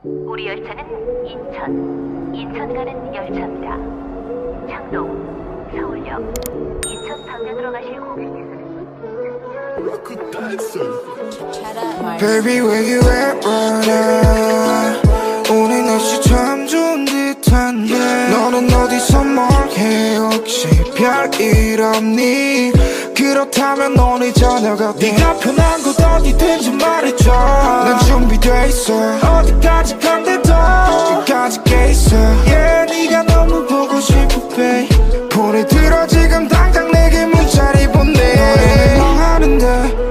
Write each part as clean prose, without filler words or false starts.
우리 열차는 인천 가는 열차입니다. 창동, 서울역, 인천 방면으로 가실 고객님은 Baby where you at right now. 오늘 날씨 참 좋은 듯한데 너는 어디서 뭘해 혹시 별일 없니? 그렇다면 오늘 저녁 어때? 네가 편한 곳 어디든지 말해줘. 난 준비돼 있어. 어디까지 간대도 끝까지 깨 있어. Yeah 네가 너무 보고 싶어 babe. 폰에 들어 지금 당장 내게 문자를 보내. 너는 뭐 하는데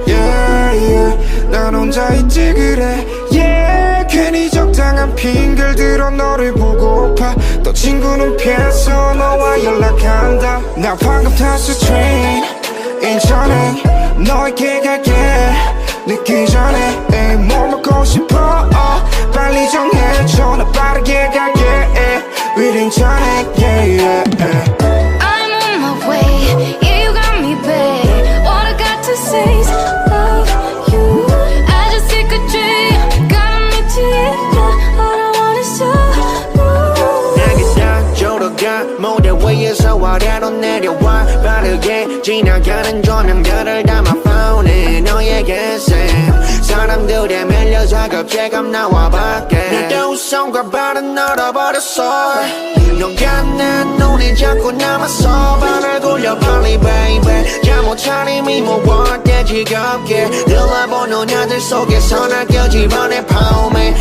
yeah yeah 난 혼자 있지 그래 yeah 괜히 적당한 핑계를 들어 너를 보고파. 또 친구는 피해서 너와 연락한다. 나 방금 탔어 train 인천에 너에게 갈게. 늦기 전에 에이 뭐 먹고 싶어 빨리 정해줘. 나 빠르게 갈게 with 인천에 yeah yeah I'm on my way, yeah you got me babe. All I got to say is love you. I just take a dream, gotta meet you yeah. All I want is you. 내게 딱 조로가 모델 위에서 아래로 내려와 빠르게 지나가는 조명들을 담아 found it 너에게 쌤 사람들에 밀려 작업체감 나와 밖에 내 우성과 발은 얼어버렸어. 너가 내 눈에 자꾸 남았어. 발을 굴려 빨리 baby 잠못 차림이 무거울 때 지겹게 들러보는 아들 속에서 날 껴집어내 폼에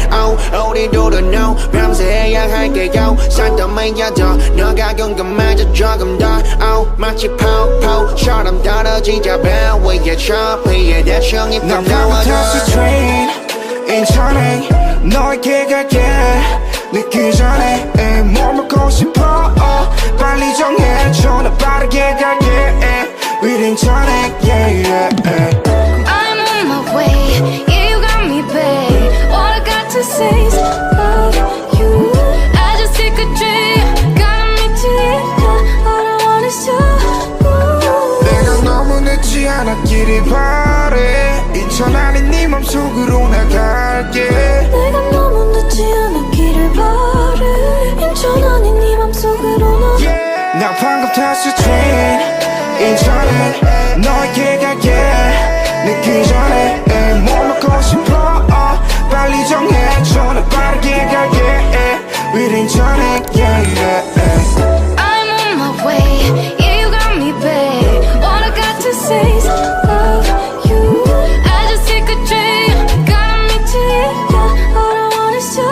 우리 둘은 no 밤새 해야 할게요. 산더미여도 너가 궁금해져 조금 더 마치 포포처럼 떨어지자 배 위에 저 피해 대충 입고 나와줘. train 인천에 너에게 갈게. 늦기 전에 에이 뭐 먹고 싶어 빨리 정해줘. 나 빠르게 갈게 with 인천에 yeah yeah I'm on my way, yeah you got me babe. All I got to say is love you. I just take a dream, gotta meet you yeah. All I want is you. 내가 너무 늦지 않았기를 바래. 인천 아닌 네 맘속으로 나갈게. 내가 너무 늦지 않았기를 바래. 인천 아닌 네 맘속으로 나 yeah. 나 방금 탔어 train 인천에 너에게 갈게. 늦기 전에 에이 뭐 먹고 싶어 빨리 정해줘. 나 빠르게 갈게 with 인천에 yeah yeah I'm on my way, yeah you got me babe. All I got to say is love you. I just take a dream, gotta meet you yeah. All I want is you.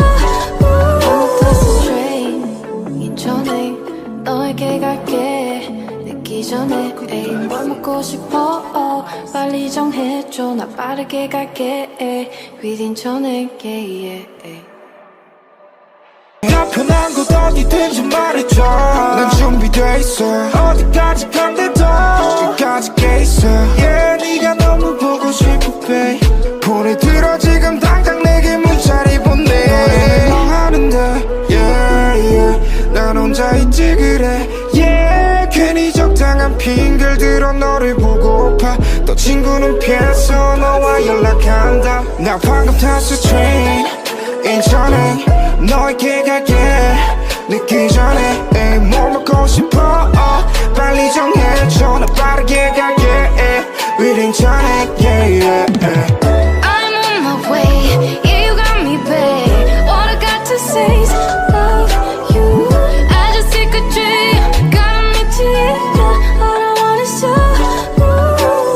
I'm taking train 인천에 너에게 갈게. 늦기 전에 에이 뭘 먹고 싶어 빨리 정해줘. 나 빠르게 갈게 with 인천에 yeah yeah. 나 편한 곳 어디든지 말해줘. 난 준비돼 있어. 어디까지 간대도 끝까지 깨 있어. Yeah 네가 너무 보고 싶어 babe. 폰에 들어 지금 당장 내게 문자를 보내. 너는 뭐 하는데 yeah yeah 난 혼자 있지 그래 yeah 괜히 적당한 핑계를 들어 너를 보고파. 또 친구는 피해서 너와 연락한다. 나 방금 탔어 train 인천에 너에게 갈게. 늦기 전에 에이 뭐 먹고 싶어 빨리 정해줘. 나 빠르게 갈게 with 인천에 yeah yeah I'm on my way, yeah you got me babe. All I got to say is love you. I just take a dream, gotta meet you yeah. All I want is you.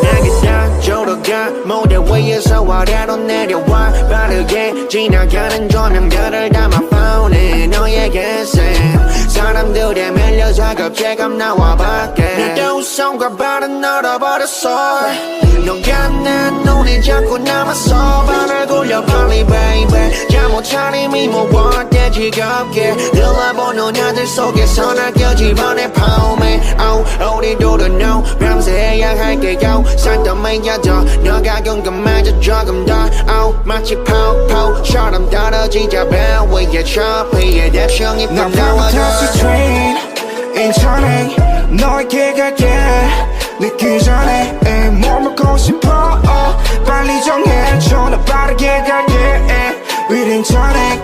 내게 딱 조로가 모델 위에서 아래로 내려와 빠르게 지나가는 조명들을 담아 found it 너에게 쌤 사람들에 밀려 작업체감 나와 밖에 내 우성과 발은 얼어버렸어. 너가 내 눈에 자꾸 남았어. 발을 굴려 빨리 baby 잠못 차림이 무거울 때 지겹게 들러보는 아들 속에서 날 껴집어내 폼에 우리 둘은 no 밤새 해야 할게요. 산더미여도 너가 궁금해져 조금 더 마치 포포처럼 떨어지자 배 위에 저 피해 대충 입고 나와줘. train 인천에 너에게 갈게. 늦기 전에 에이 뭐 먹고 싶어 빨리 정해줘. 나 빠르게 갈게 with 인천에